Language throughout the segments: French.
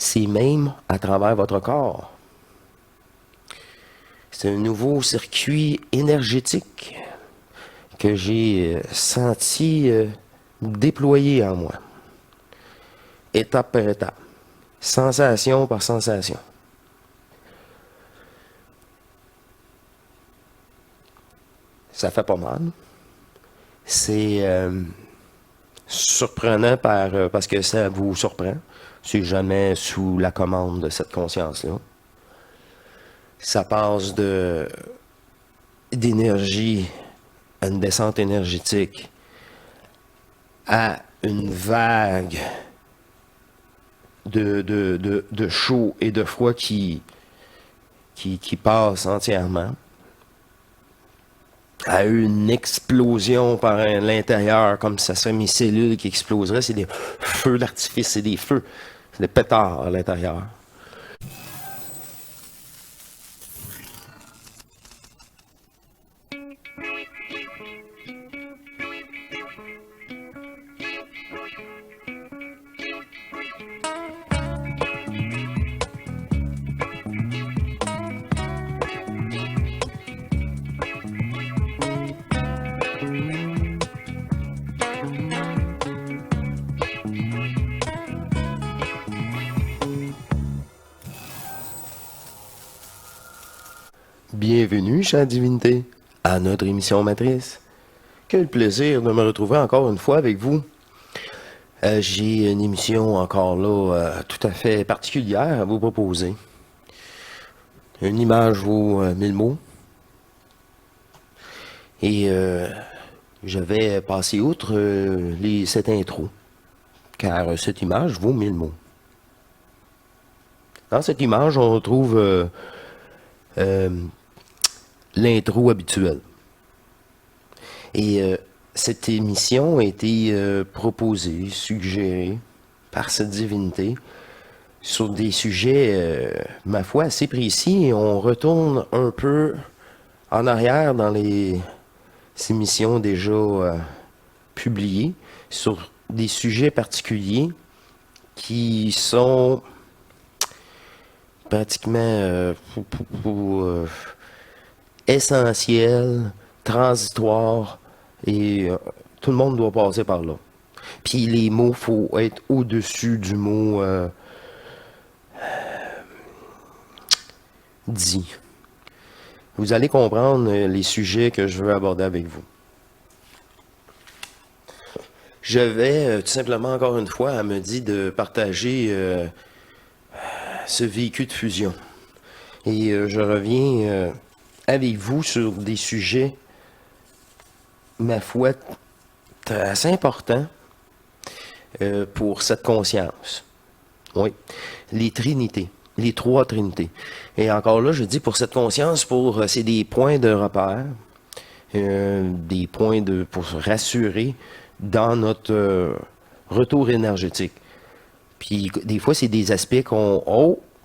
c'est même à travers votre corps. C'est un nouveau circuit énergétique que j'ai senti déployer en moi, étape par étape, sensation par sensation. Ça fait pas mal. C'est surprenant parce que ça vous surprend. C'est jamais sous la commande de cette conscience-là. Ça passe d'énergie à une descente énergétique à une vague de chaud et de froid qui passe entièrement, à une explosion par l'intérieur, comme ça serait mes cellules qui exploseraient. C'est des feux d'artifice, c'est des feux, c'est des pétards à l'intérieur. Bienvenue, chère divinité, à notre émission matrice. Quel plaisir de me retrouver encore une fois avec vous. J'ai une émission encore là tout à fait particulière à vous proposer. Une image vaut 1000 mots. Et je vais passer outre cette intro, car cette image vaut 1000 mots. Dans cette image, on retrouve l'intro habituelle. Et cette émission a été proposée, suggérée par cette divinité sur des sujets, ma foi, assez précis. Et on retourne un peu en arrière dans les émissions déjà publiées sur des sujets particuliers qui sont pratiquement essentiels, transitoires, et tout le monde doit passer par là. Puis les mots, faut être au-dessus du mot dit. Vous allez comprendre les sujets que je veux aborder avec vous. Je vais tout simplement encore une fois à me dire de partager ce véhicule de fusion. Et je reviens avec vous sur des sujets, ma foi, assez importants pour cette conscience. Oui, les trinités, les trois trinités. Et encore là, je dis pour cette conscience, c'est des points de repère, des points pour se rassurer dans notre retour énergétique. Puis des fois, c'est des aspects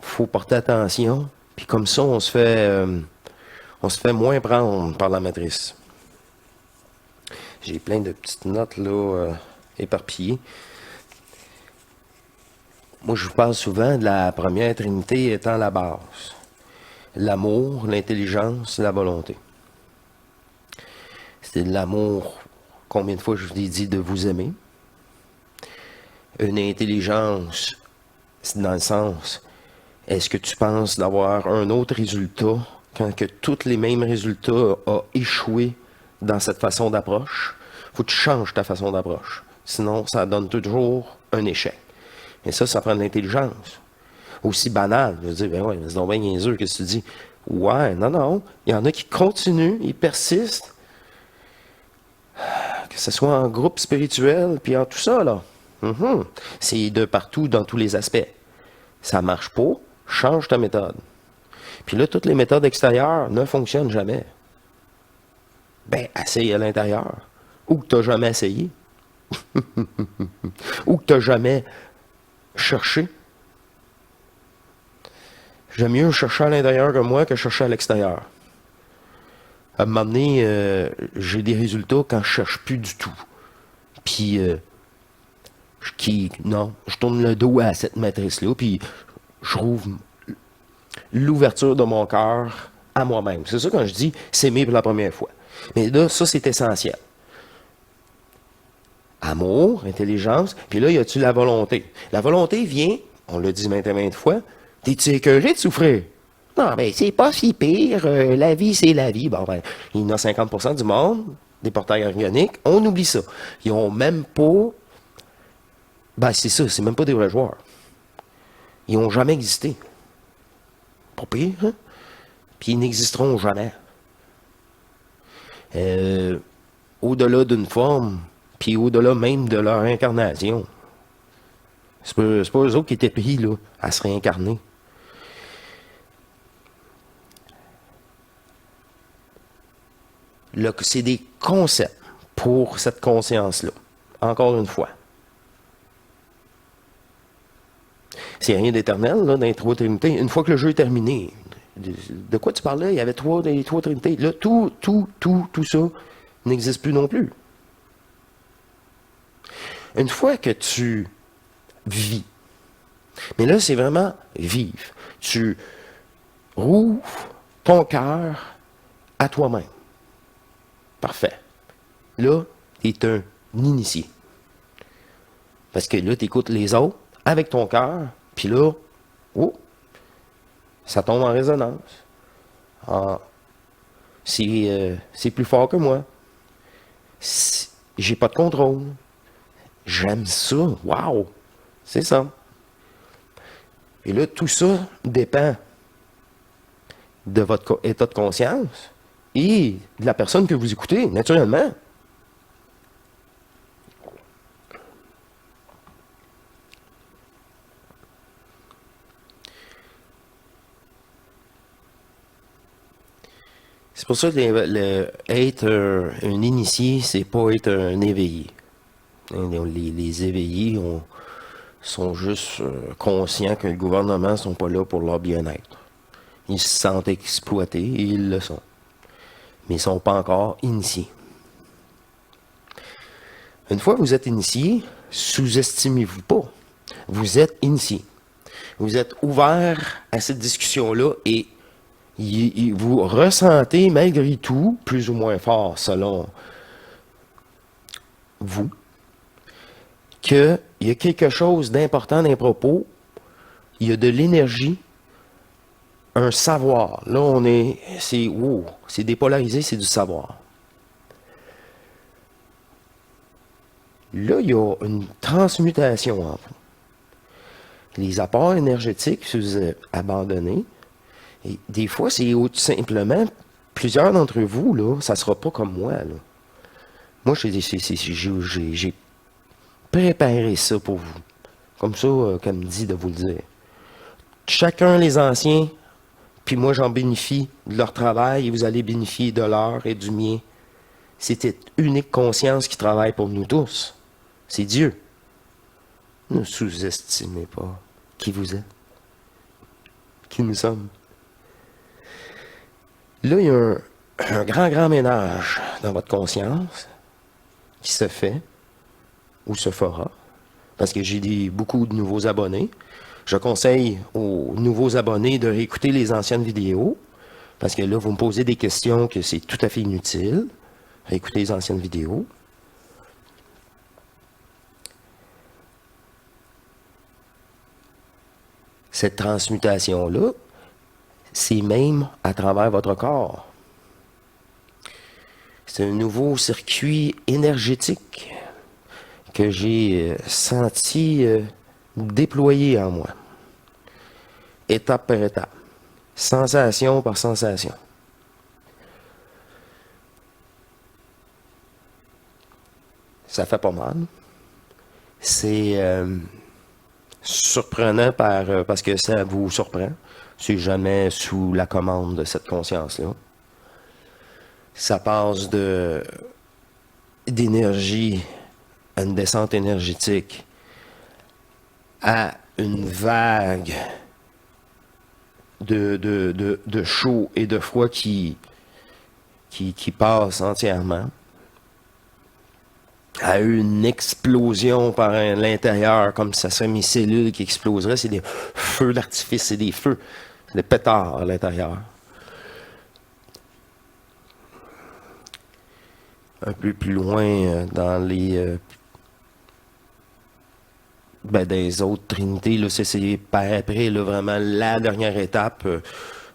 faut porter attention. Puis comme ça, on se fait moins prendre par la matrice. J'ai plein de petites notes là éparpillées. Moi, je vous parle souvent de la première trinité étant la base. L'amour, l'intelligence, la volonté. C'est de l'amour, combien de fois je vous ai dit de vous aimer. Une intelligence, c'est dans le sens, est-ce que tu penses d'avoir un autre résultat quand que tous les mêmes résultats ont échoué dans cette façon d'approche? Faut que tu changes ta façon d'approche. Sinon, ça donne toujours un échec. Et ça prend de l'intelligence. Aussi banal. Je veux dire, ben ouais, c'est donc bien niaiseux, qu'est-ce que tu dis? Ouais, non. Il y en a qui continuent, ils persistent. Que ce soit en groupe spirituel, puis en tout ça, là. C'est de partout, dans tous les aspects. Ça marche pas, change ta méthode. Puis là, toutes les méthodes extérieures ne fonctionnent jamais. Ben, essaye à l'intérieur. Ou que tu n'as jamais essayé. Ou que tu n'as jamais cherché. J'aime mieux chercher à l'intérieur que moi que chercher à l'extérieur. À un moment donné, j'ai des résultats quand je cherche plus du tout. Puis, Non, je tourne le dos à cette matrice-là, puis je rouvre l'ouverture de mon cœur à moi-même. C'est ça quand je dis s'aimer pour la première fois. Mais là, ça, c'est essentiel. Amour, intelligence, puis là, y a-tu la volonté? La volonté vient, on l'a dit maintes et maintes fois, t'es-tu écœuré de souffrir? Non, ben, c'est pas si pire, la vie, c'est la vie. Bon, ben, il y en a 50% du monde, des portails organiques, on oublie ça. Ils ont même pas, ben, c'est ça, c'est même pas des vrais joueurs. Ils ont jamais existé. Pas pire, hein? Puis ils n'existeront jamais. Au-delà d'une forme, puis au-delà même de leur incarnation. C'est pas eux autres qui étaient pris là, à se réincarner. Là, c'est des concepts pour cette conscience-là. Encore une fois. C'est rien d'éternel, là, dans les trois trinités. Une fois que le jeu est terminé, de quoi tu parlais? Il y avait les trois trinités. Là, tout ça n'existe plus non plus. Une fois que tu vis, mais là, c'est vraiment vivre. Tu rouvres ton cœur à toi-même. Parfait. Là, tu es un initié. Parce que là, tu écoutes les autres avec ton cœur, puis là, oh, ça tombe en résonance. Ah, c'est plus fort que moi. J'ai pas de contrôle. J'aime ça. Wow! C'est ça. Et là, tout ça dépend de votre état de conscience et de la personne que vous écoutez, naturellement. C'est pour ça que être un initié, c'est pas être un éveillé. Les éveillés sont juste conscients que le gouvernement ne sont pas là pour leur bien-être. Ils se sentent exploités et ils le sont. Mais ils ne sont pas encore initiés. Une fois que vous êtes initié, sous-estimez-vous pas. Vous êtes initié. Vous êtes ouvert à cette discussion-là et vous ressentez malgré tout, plus ou moins fort selon vous, qu'il y a quelque chose d'important dans les propos, il y a de l'énergie, un savoir. Là, c'est dépolarisé, c'est du savoir. Là, il y a une transmutation en vous. Les apports énergétiques, si vous êtes abandonnés, et des fois, c'est tout simplement, plusieurs d'entre vous, là, ça ne sera pas comme moi. Là. Moi, j'ai préparé ça pour vous. Comme ça, comme dit de vous le dire. Chacun, les anciens, puis moi, j'en bénéficie de leur travail et vous allez bénéficier de leur et du mien. C'est cette unique conscience qui travaille pour nous tous. C'est Dieu. Ne sous-estimez pas qui vous êtes, qui nous sommes. Là, il y a un grand ménage dans votre conscience qui se fait ou se fera. Parce que j'ai beaucoup de nouveaux abonnés. Je conseille aux nouveaux abonnés de réécouter les anciennes vidéos. Parce que là, vous me posez des questions que c'est tout à fait inutile. Réécoutez les anciennes vidéos. Cette transmutation-là, c'est même à travers votre corps. C'est un nouveau circuit énergétique que j'ai senti déployer en moi, étape par étape, sensation par sensation. Ça fait pas mal. C'est surprenant parce que ça vous surprend. C'est jamais sous la commande de cette conscience-là. Ça passe d'énergie à une descente énergétique à une vague de chaud et de froid qui passe entièrement. a eu une explosion par l'intérieur, comme ça serait mes cellules qui exploseraient. C'est des feux d'artifice, c'est des feux, des pétards à l'intérieur. Un peu plus loin, dans les des autres trinités, là, c'est par après, là, vraiment la dernière étape,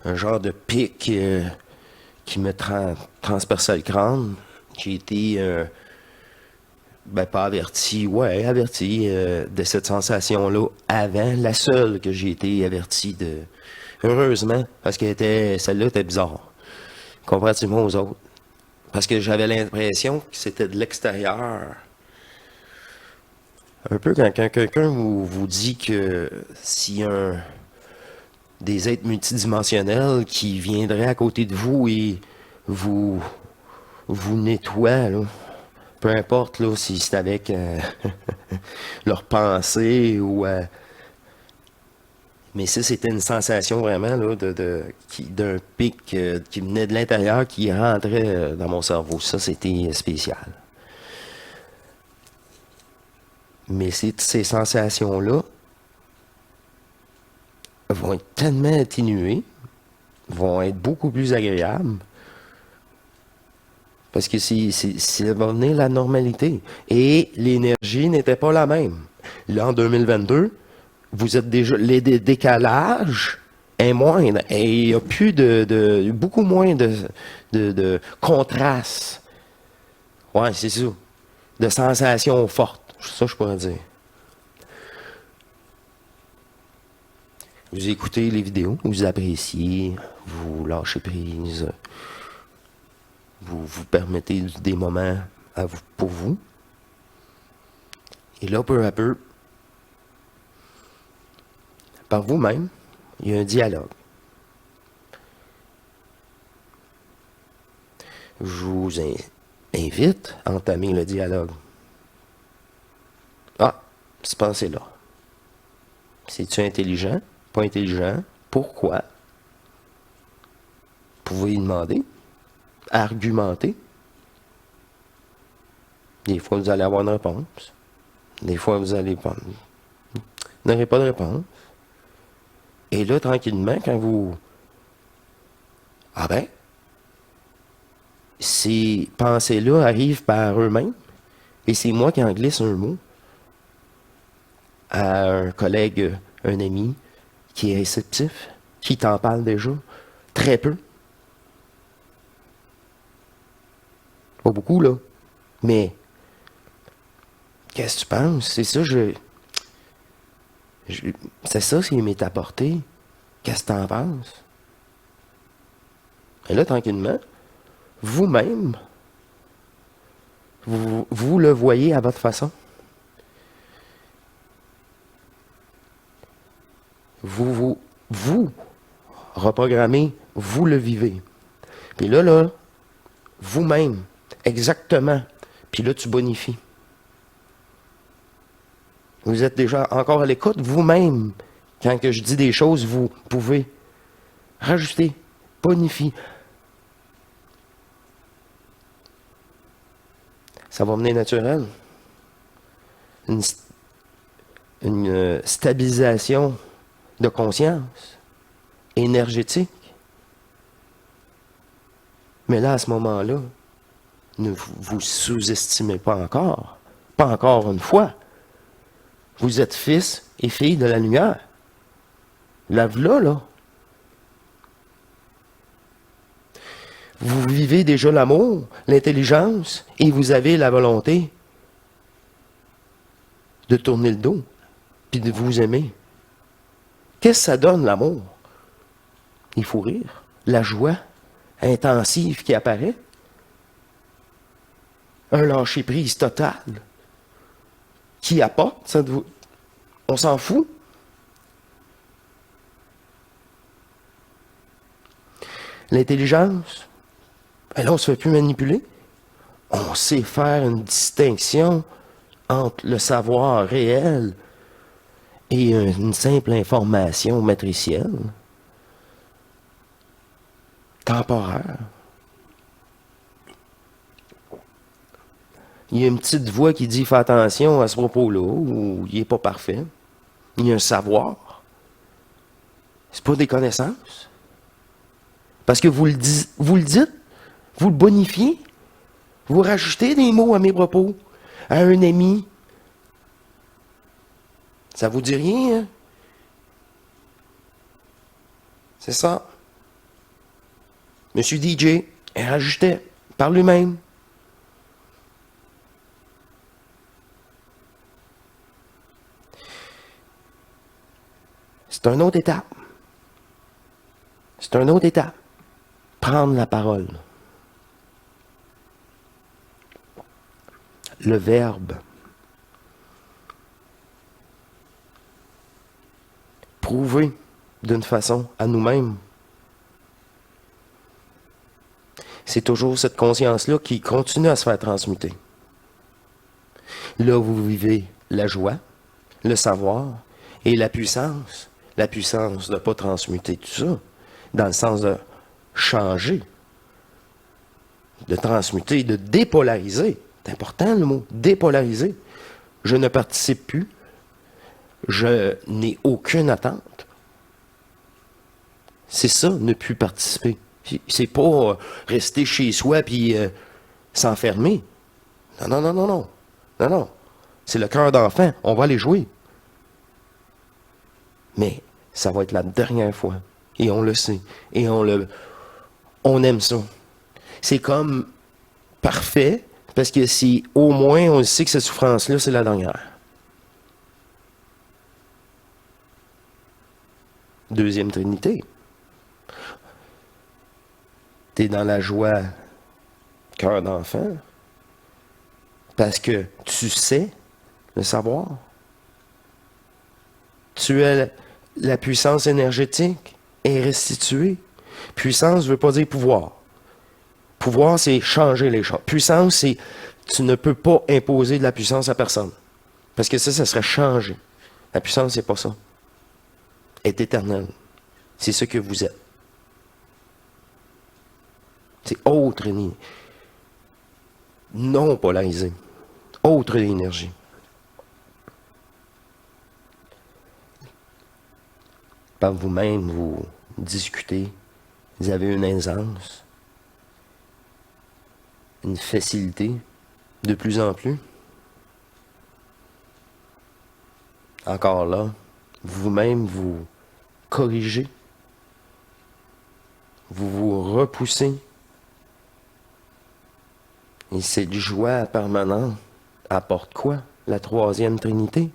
un genre de pic qui me transperçait le crâne. J'ai été pas averti, ouais, averti de cette sensation-là avant, la seule que j'ai été averti de. Heureusement, parce que celle-là était bizarre, comparativement aux autres. Parce que j'avais l'impression que c'était de l'extérieur. Un peu quand quelqu'un vous dit que s'il y a des êtres multidimensionnels qui viendraient à côté de vous et vous, vous nettoient, là, peu importe là, si c'est avec leur pensée ou... mais ça, c'était une sensation vraiment là, d'un pic qui venait de l'intérieur, qui rentrait dans mon cerveau. Ça, c'était spécial. Mais ces sensations-là vont être tellement atténuées, vont être beaucoup plus agréables, parce que ça va venir la normalité. Et l'énergie n'était pas la même. Là, en 2022, vous êtes déjà... Les décalages est moindre. Et il y a plus beaucoup moins de contraste. Ouais, c'est ça. De sensations fortes. Ça, je pourrais dire. Vous écoutez les vidéos, vous appréciez, vous lâchez prise, vous permettez des moments pour vous. Et là, peu à peu, par vous-même, il y a un dialogue. Je vous invite à entamer le dialogue. Ah, cette pensée-là. C'est-tu intelligent? Pas intelligent? Pourquoi? Vous pouvez y demander. Argumenter. Des fois, vous allez avoir une réponse. Des fois, vous n'aurez pas de réponse. Et là, tranquillement, quand vous... Ah ben, ces pensées-là arrivent par eux-mêmes, et c'est moi qui en glisse un mot à un collègue, un ami, qui est réceptif, qui t'en parle déjà, très peu. Pas beaucoup, là. Mais, qu'est-ce que tu penses? C'est ça, c'est ça, c'est m'est apporté. Qu'est-ce que t'en penses? Et là, tranquillement, vous-même, vous le voyez à votre façon. Vous reprogrammez, vous le vivez. Puis là, vous-même, exactement. Puis là, tu bonifies. Vous êtes déjà encore à l'écoute, vous-même. Quand que je dis des choses, vous pouvez rajouter, bonifier. Ça va venir naturel. Une stabilisation de conscience énergétique. Mais là, à ce moment-là, ne vous sous-estimez pas encore. Pas encore une fois. Vous êtes fils et fille de la lumière. Lave-la, là. Vous vivez déjà l'amour, l'intelligence, et vous avez la volonté de tourner le dos, puis de vous aimer. Qu'est-ce que ça donne, l'amour? Il faut rire. La joie intensive qui apparaît. Un lâcher-prise total. Qui apporte, ça on s'en fout. L'intelligence, là, on ne se fait plus manipuler. On sait faire une distinction entre le savoir réel et une simple information matricielle, temporaire. il y a une petite voix qui dit « Fais attention à ce propos-là » ou « Il n'est pas parfait ». Il y a un savoir. C'est pas des connaissances. Parce que vous le dites, vous le bonifiez, vous rajoutez des mots à mes propos, à un ami. Ça vous dit rien, hein? C'est ça. Monsieur DJ, il rajoutait par lui-même. C'est une autre étape. C'est une autre étape. Prendre la parole. Le verbe. Prouver d'une façon à nous-mêmes. C'est toujours cette conscience-là qui continue à se faire transmuter. Là, vous vivez la joie, le savoir et la puissance. La puissance de ne pas transmuter tout ça, dans le sens de changer, de transmuter, de dépolariser. C'est important le mot, dépolariser. Je ne participe plus, je n'ai aucune attente. C'est ça, ne plus participer. C'est pas rester chez soi puis s'enfermer. Non, non, non, non, non. Non, non. C'est le cœur d'enfant. On va aller jouer. Mais ça va être la dernière fois. Et on le sait. Et on aime ça. C'est comme parfait, parce que si au moins on sait que cette souffrance-là, c'est la dernière. Deuxième Trinité. T'es dans la joie, cœur d'enfant, parce que tu sais le savoir. Tu as la puissance énergétique est restituée. Puissance ne veut pas dire pouvoir. Pouvoir, c'est changer les choses. Puissance, c'est tu ne peux pas imposer de la puissance à personne. Parce que ça serait changer. La puissance, c'est pas ça. Elle est éternelle. C'est ce que vous êtes. C'est autre énergie. Non polarisé. Autre énergie. Par vous-même, vous discutez. Vous avez une aisance. Une facilité. De plus en plus. Encore là, vous-même, vous corrigez. Vous vous repoussez. Et cette joie permanente apporte quoi? La troisième Trinité.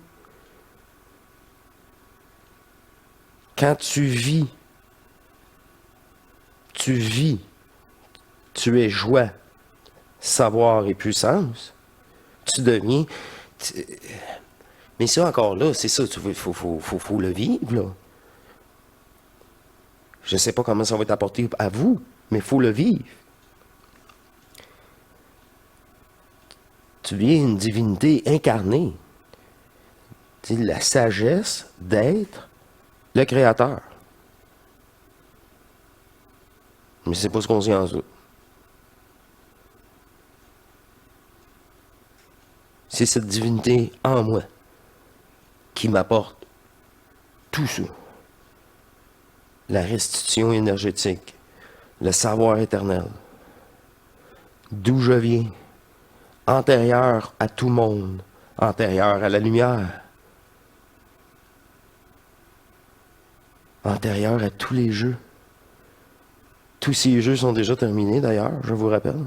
Quand tu es joie, savoir et puissance, tu deviens... Mais ça encore là, c'est ça, il faut le vivre, là. Je ne sais pas comment ça va être apporté à vous, mais il faut le vivre. Tu viens une divinité incarnée. C'est la sagesse d'être le Créateur. Mais c'est pas ce qu'on conscience là. C'est cette divinité en moi qui m'apporte tout ça. La restitution énergétique, le savoir éternel, d'où je viens, antérieur à tout monde, antérieur à la lumière, antérieur à tous les jeux. Tous ces jeux sont déjà terminés d'ailleurs, je vous rappelle.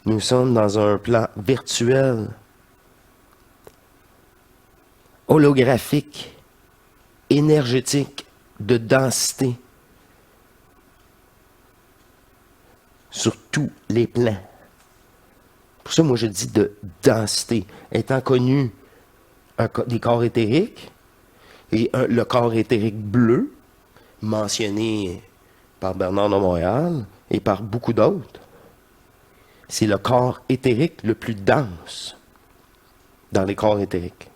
Nous sommes dans un plan virtuel, holographique, énergétique, de densité, sur tous les plans. Pour ça, moi, je dis de densité. Étant connu des corps éthériques, et le corps éthérique bleu, mentionné par Bernard de Montréal et par beaucoup d'autres, c'est le corps éthérique le plus dense dans les corps éthériques.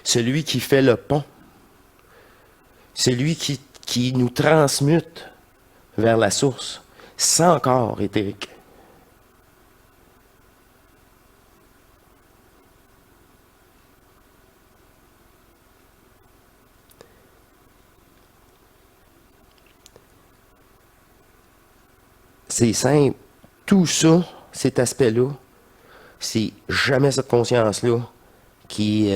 Celui qui fait le pont. Celui qui nous transmute vers la source, sans corps éthérique. C'est simple. Tout ça, cet aspect-là, c'est jamais cette conscience-là qui,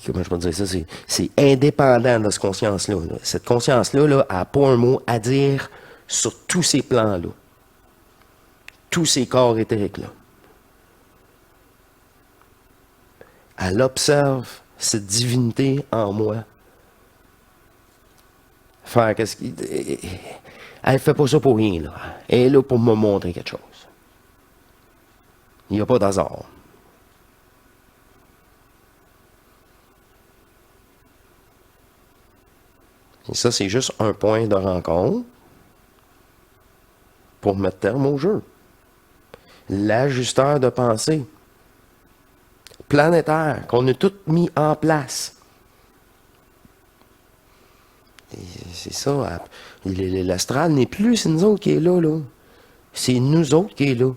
comment je peux dire ça, c'est indépendant de cette conscience-là. Là. Cette conscience-là, là, n'a pas un mot à dire sur tous ces plans-là. Tous ces corps éthériques-là. Elle observe cette divinité en moi. Faire qu'est-ce qui... Elle fait pas ça pour rien, là. Elle est là pour me montrer quelque chose. Il n'y a pas d'hasard. Et ça, c'est juste un point de rencontre pour mettre terme au jeu. L'ajusteur de pensée planétaire qu'on a tout mis en place. Et c'est ça. L'astral n'est plus, c'est nous autres qui est là, là. C'est nous autres qui est là.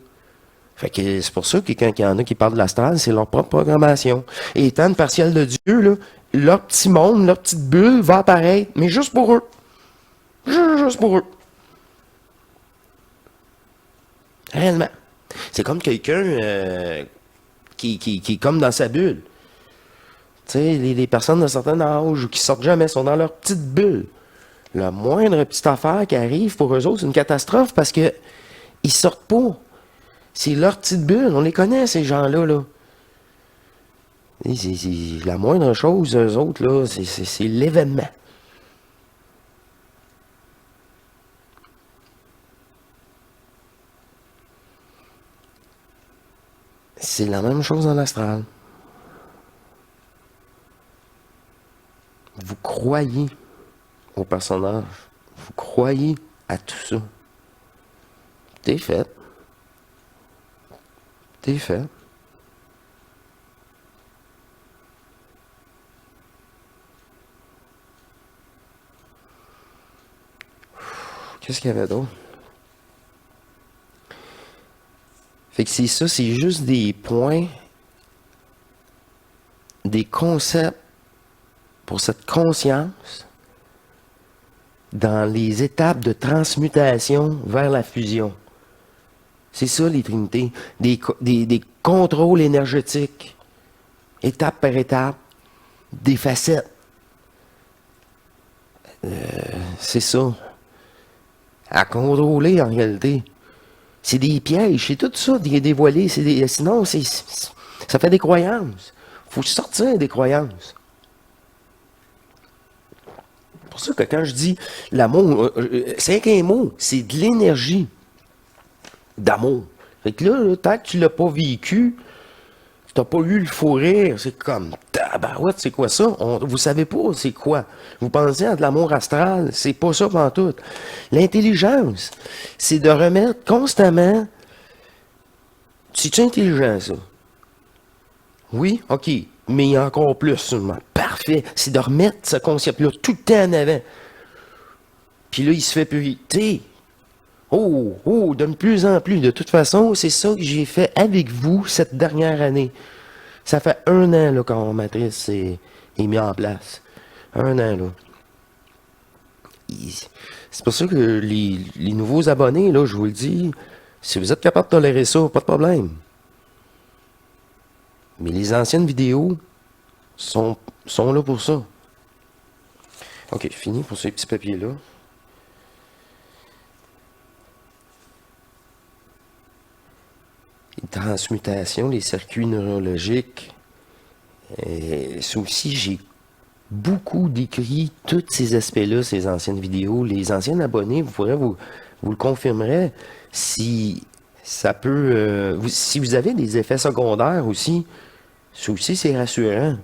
Fait que c'est pour ça que quand il y en a qui parlent de l'astral, c'est leur propre programmation. Et étant une partielle de Dieu, là, leur petit monde, leur petite bulle va apparaître, mais juste pour eux. Juste pour eux. Réellement. C'est comme quelqu'un qui est comme dans sa bulle. Tu sais, les personnes d'un certain âge qui sortent jamais sont dans leur petite bulle. La moindre petite affaire qui arrive pour eux autres, c'est une catastrophe parce que ils sortent pas. C'est leur petite bulle. On les connaît, ces gens-là. Là. C'est la moindre chose, eux autres, là, c'est l'événement. C'est la même chose dans l'astral. Vous croyez au personnage. Vous croyez à tout ça. T'es fait. T'es fait. Qu'est-ce qu'il y avait d'autre? Fait que c'est ça, c'est juste des points, des concepts pour cette conscience dans les étapes de transmutation vers la fusion. C'est ça les trinités, des contrôles énergétiques, étape par étape, des facettes. C'est ça. À contrôler en réalité. C'est des pièges, c'est tout ça dévoilé. Sinon, ça fait des croyances. Il faut sortir des croyances. C'est pour ça que quand je dis l'amour, c'est qu'un mot, c'est de l'énergie d'amour. Fait que là, tant que tu l'as pas vécu, tu n'as pas eu le fou rire, c'est comme, tabarouette, c'est quoi ça? Vous savez pas c'est quoi. Vous pensez à de l'amour astral, c'est pas ça pantoute. L'intelligence, c'est de remettre constamment, c'est-tu intelligent ça? Oui, ok, mais il y a encore plus, sûrement. Parfait, c'est de remettre ce concept-là tout le temps en avant. Puis là, il se fait plus, tu sais, de plus en plus. De toute façon, c'est ça que j'ai fait avec vous cette dernière année. Ça fait 1 an là, quand Matrice est mis en place. 1 an, là. C'est pour ça que les nouveaux abonnés, là, je vous le dis, si vous êtes capable de tolérer ça, pas de problème. Mais les anciennes vidéos sont là pour ça. Ok, fini pour ces petits papiers-là. Les transmutations, les circuits neurologiques. Ça aussi, j'ai beaucoup décrit tous ces aspects-là, ces anciennes vidéos. Les anciens abonnés, vous le confirmerez, si ça peut... si vous avez des effets secondaires aussi, ça aussi, c'est rassurant.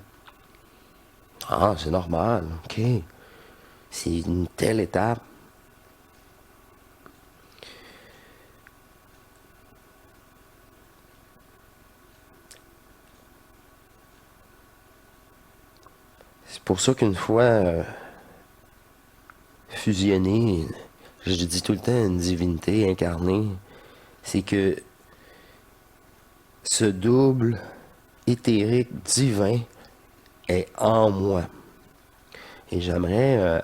Ah, c'est normal, ok. C'est une telle étape. C'est pour ça qu'une fois fusionné, je dis tout le temps une divinité incarnée, c'est que ce double éthérique divin est en moi. Et j'aimerais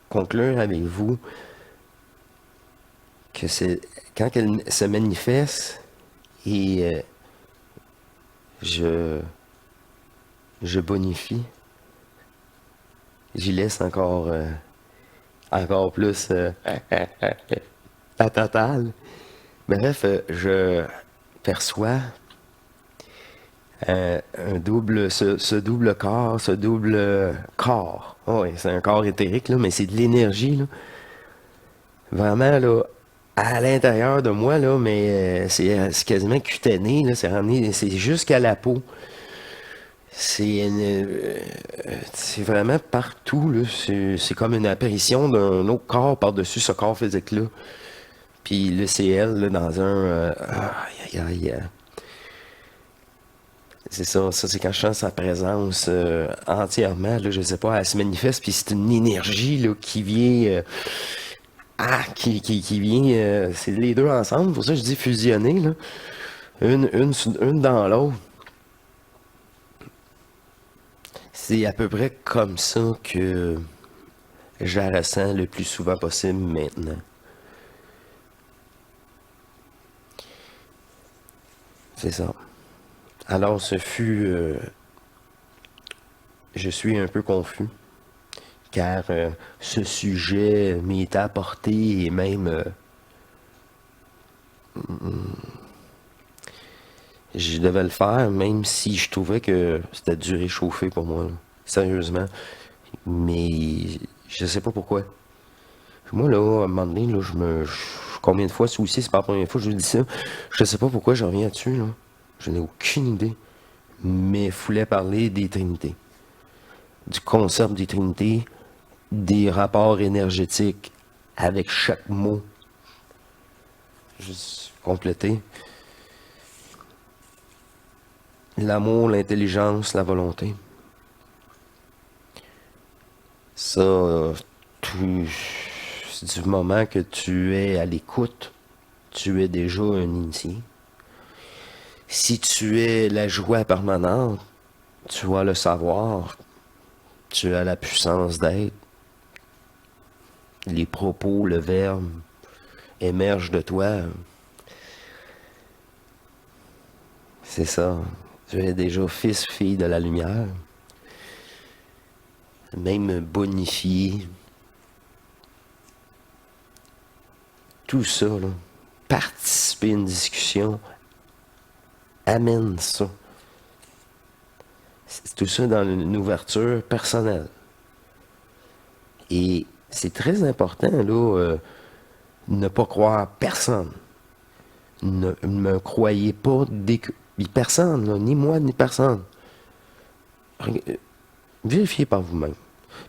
conclure avec vous que c'est quand elle se manifeste et je, je bonifie, j'y laisse encore plus la totale. Bref, je perçois un double, ce double corps, ce double corps. Oh, oui, c'est un corps éthérique, là, mais c'est de l'énergie, là. Vraiment, là, à l'intérieur de moi, là, mais c'est quasiment cutané, là, c'est jusqu'à la peau. C'est vraiment partout, là. C'est comme une apparition d'un autre corps par-dessus ce corps physique-là. Puis là, c'est elle, là, dans un... aïe, aïe, aïe. C'est ça c'est quand je sens sa présence entièrement, là, je sais pas, elle se manifeste, puis c'est une énergie là, qui vient, qui vient, c'est les deux ensemble, pour ça que je dis fusionner, là, une dans l'autre. C'est à peu près comme ça que je la ressens le plus souvent possible maintenant. C'est ça. Alors ce fut, je suis un peu confus. Car ce sujet m'est apporté et même je devais le faire, même si je trouvais que c'était du réchauffé pour moi, là. Sérieusement. Mais je sais pas pourquoi. Moi, là, à un moment donné, là, combien de fois, ça aussi, c'est pas la première fois que je vous dis ça, je sais pas pourquoi je reviens dessus, là. Je n'ai aucune idée. Mais je voulais parler des trinités. Du concept des trinités, des rapports énergétiques avec chaque mot. Juste compléter. L'amour, l'intelligence, la volonté. Ça, du moment que tu es à l'écoute, tu es déjà un initié. Si tu es la joie permanente, tu as le savoir, tu as la puissance d'être. Les propos, le verbe émergent de toi. C'est ça. Tu es déjà fils, fille de la lumière. Même bonifié. Tout ça, là. Participer à une discussion amène ça. C'est tout ça dans une ouverture personnelle. Et c'est très important, là, ne pas croire personne. Ne me croyez pas personne, là, ni moi, ni personne. Vérifiez par vous-même.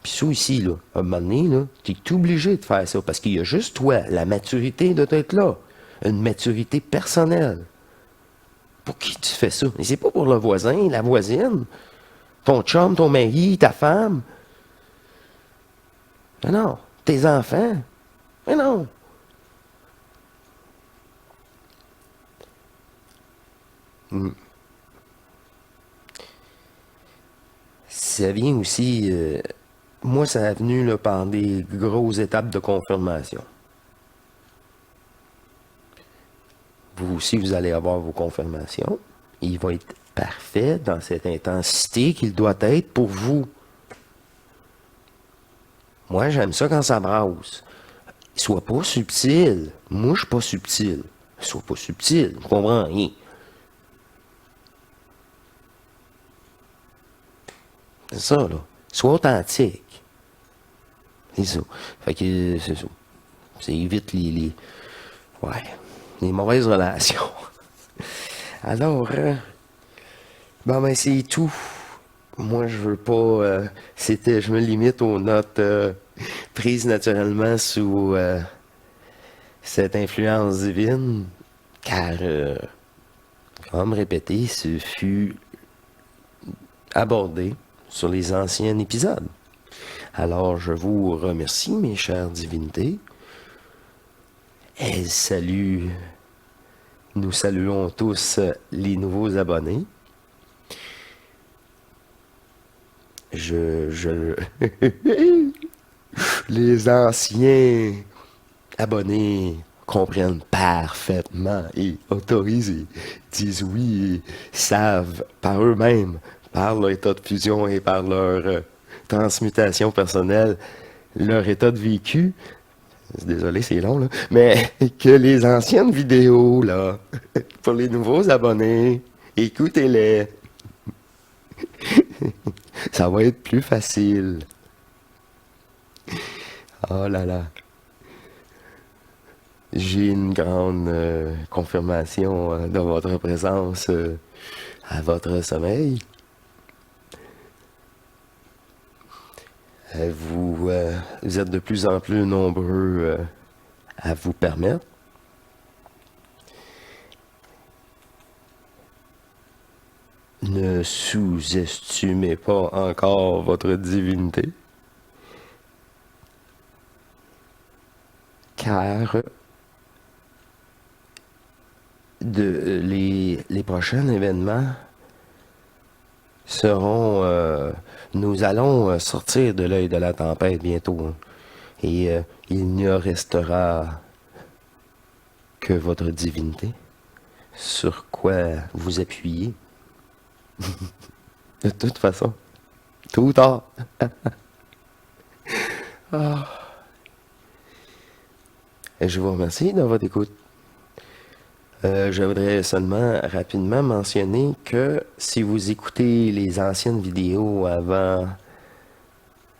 Puis ça aussi, là, à un moment donné, là, tu es obligé de faire ça, parce qu'il y a juste toi, la maturité de être là. Une maturité personnelle. Pour qui tu fais ça? Et c'est pas pour le voisin, la voisine, ton chum, ton mari, ta femme. Mais non, tes enfants. Mais non. Ça vient aussi, moi, ça a venu là, par des grosses étapes de confirmation. Vous aussi, vous allez avoir vos confirmations. Il va être parfait dans cette intensité qu'il doit être pour vous. Moi, j'aime ça quand ça brasse. Sois pas subtil. Moi, je suis pas subtil. Sois pas subtil. Je comprends rien. C'est ça, là. Sois authentique. C'est ça. Fait que, c'est ça. Ça évite ouais, les mauvaises relations. Alors, bon, ben, c'est tout. Moi, je veux pas. Je me limite aux notes prises naturellement sous cette influence divine, car, comme répété, ce fut abordé sur les anciens épisodes. Alors, je vous remercie, mes chères divinités. Et nous saluons tous les nouveaux abonnés. Je Les anciens abonnés comprennent parfaitement et autorisent et disent oui et savent par eux-mêmes, par leur état de fusion et par leur transmutation personnelle, leur état de vécu. Désolé, c'est long, là. Mais que les anciennes vidéos, là, pour les nouveaux abonnés, écoutez-les. Ça va être plus facile. Oh là là. J'ai une grande confirmation de votre présence à votre sommeil. Vous êtes de plus en plus nombreux à vous permettre. Ne sous-estimez pas encore votre divinité, car les prochains événements seront... nous allons sortir de l'œil de la tempête bientôt, hein. Et il n'y restera que votre divinité, sur quoi vous appuyez. De toute façon, tôt ou tard. Ah. Et je vous remercie de votre écoute. Je voudrais seulement rapidement mentionner que si vous écoutez les anciennes vidéos avant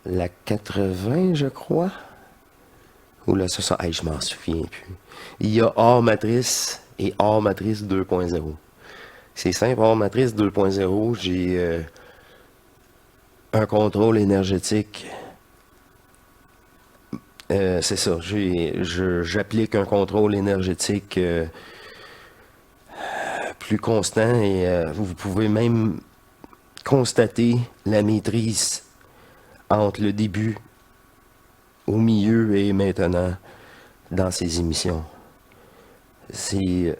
la 80, je crois, ou la 60, hey, je m'en souviens plus. Il y a hors matrice et hors matrice 2.0. C'est simple, hors matrice 2.0, j'ai un contrôle énergétique. C'est ça, j'applique un contrôle énergétique plus constant et vous pouvez même constater la maîtrise entre le début, au milieu et maintenant dans ces émissions. C'est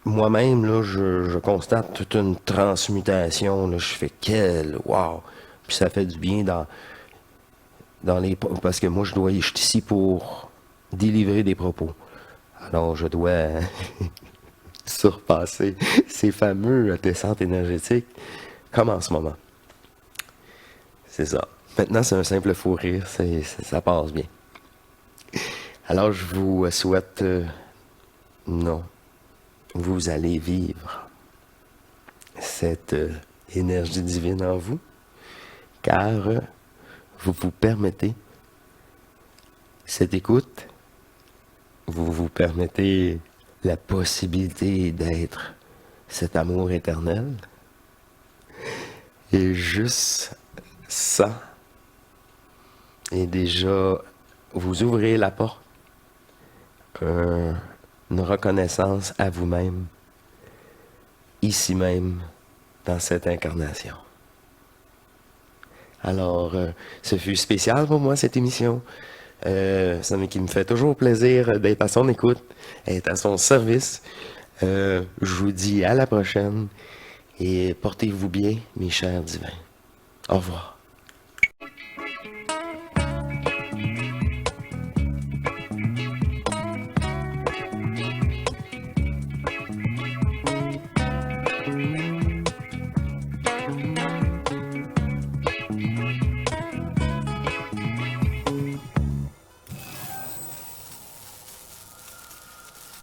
moi-même, là, je constate toute une transmutation, là, je fais quel wow! Puis ça fait du bien dans les... Parce que moi, je suis ici pour délivrer des propos. Alors, je dois surpasser ces fameux descentes énergétiques, comme en ce moment. C'est ça. Maintenant, c'est un simple fou rire, ça passe bien. Alors, je vous souhaite... non. Vous allez vivre cette énergie divine en vous, car vous vous permettez cette écoute, vous vous permettez la possibilité d'être cet amour éternel, et juste ça, et déjà, vous ouvrez la porte, une reconnaissance à vous-même, ici même, dans cette incarnation. Alors, ce fut spécial pour moi, cette émission. Ça qui me fait toujours plaisir d'être à son écoute, d'être à son service. Je vous dis à la prochaine et portez-vous bien, mes chers divins. Au revoir.